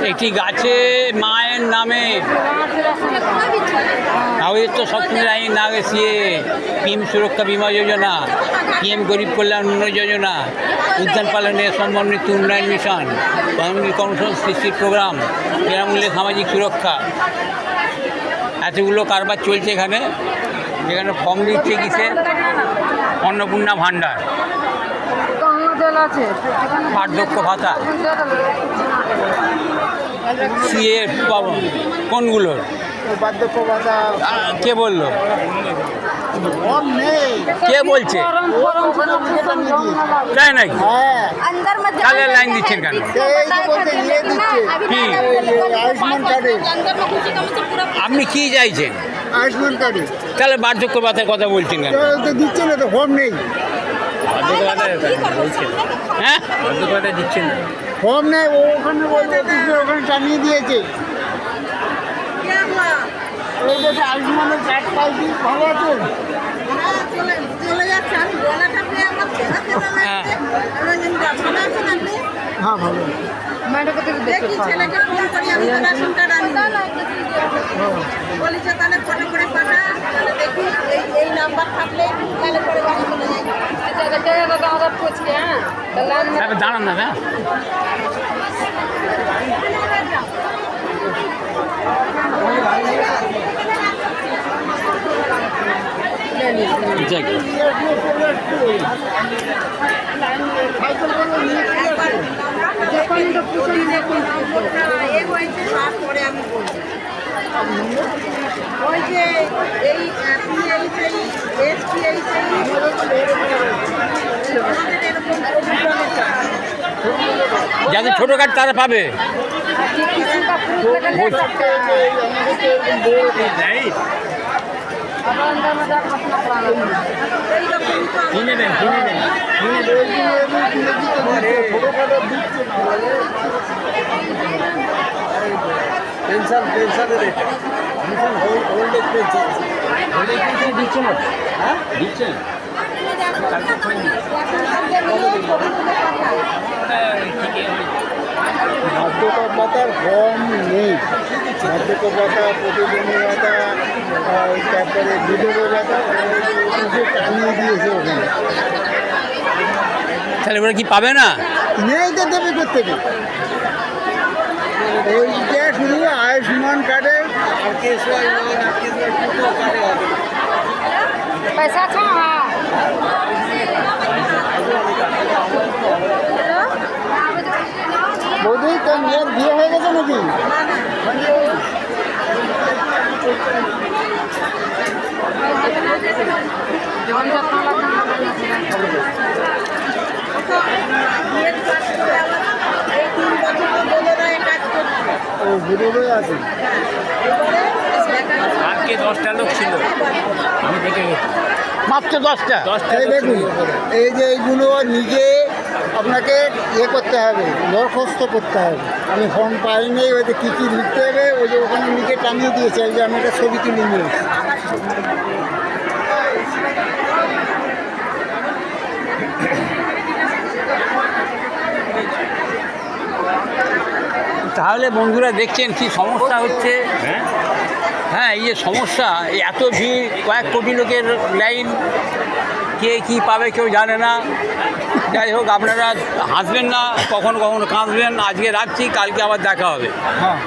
একটি গাছে মায়ের নামে আমাদের তো সবসময় আইন না গেছিয়ে পিএম সুরক্ষা বিমা যোজনা, পিএম গরিব কল্যাণ উন্নয়ন যোজনা, উদ্যান পালনে সমন্বিত উন্নয়ন মিশন, প্রধানমন্ত্রী কর্মসংস্থান সৃষ্টির প্রোগ্রাম, বিনামূল্যে সামাজিক সুরক্ষা, এতগুলো কারবার চলছে এখানে। যেখানে ফর্ম দিচ্ছে কিসে অন্নপূর্ণা ভাণ্ডার, বার্ধক্য ভাতা, সিএ কোনগুলোর বার্ধক্য ভাতা কে বললো? কে বলছে? তাই নাকি? তাহলে লাইন দিচ্ছেন কেন? কি আয়ুষ্মান কার্ডে আপনি কি চাইছেন? আয়ুষ্মান কার্ডে তাহলে বার্ধক্য ভাতার কথা বলছেন কেন? তো দিচ্ছে না, তো ফর্ম নেই। বার্ধক্য ভাতা বলছেন, হ্যাঁ বার্ধক্য ভাতা দিচ্ছেন না, ফর্ম নেই। ওখানে বলছে ওখানে টানিয়ে দিয়েছে। ওই যে আয়ুষ্মানের কার্ড পাইছি, ভালো আছেন? হ্যাঁ ভালো। দাঁড়ান না, হ্যাঁ ওই যে এই যাদের ছোটো কার্ড তারা পাবে। কিনে দেন, কিনে দেন, পেনশন দিচ্ছে না, হ্যাঁ দিচ্ছে না। বার্ধক্য ভাতার ফর্ম নেই। বার্ধক্য ভাতা, প্রতিবন্ধী ভাতা, তারপরে বিধবা ভাতা টানিয়ে দিয়েছে ওখানে। তাহলে ওরা কি পাবে না? নেই তো দেবে কোথেকে? এইটা শুধু আয়ুষ্মান কার্ডের पैसा था। বৌদি তোর মেয়ের বিয়ে হয়ে গেছে নাকি? ও ঘুরে আছে। আজকে 10টা লোক ছিল, আমি দেখে গেছি মাত্র 10টা। এই দেখুন, এই যে এইগুলো নিজে আপনাকে করতে হবে, দরখাস্ত করতে হবে। আমি ফর্ম পাইনি, ওই যে কী কী লিখতে হবে, ওই যে ওখানে নিজে টানিয়ে দিয়েছে। এই যে আমি একটা ছবি তুলে নিয়েছি। তাহলে বন্ধুরা দেখছেন কি সমস্যা হচ্ছে। হ্যাঁ এই যে সমস্যা, এত ভিড়, কয়েক কোটি লোকের লাইন, কে কি পাবে কেউ জানে না। যাই হোক, আপনারা হাসবেন না, কখনো কখনো কাঁদবেন। আজকে রাখছি, কালকে আবার দেখা হবে। হ্যাঁ।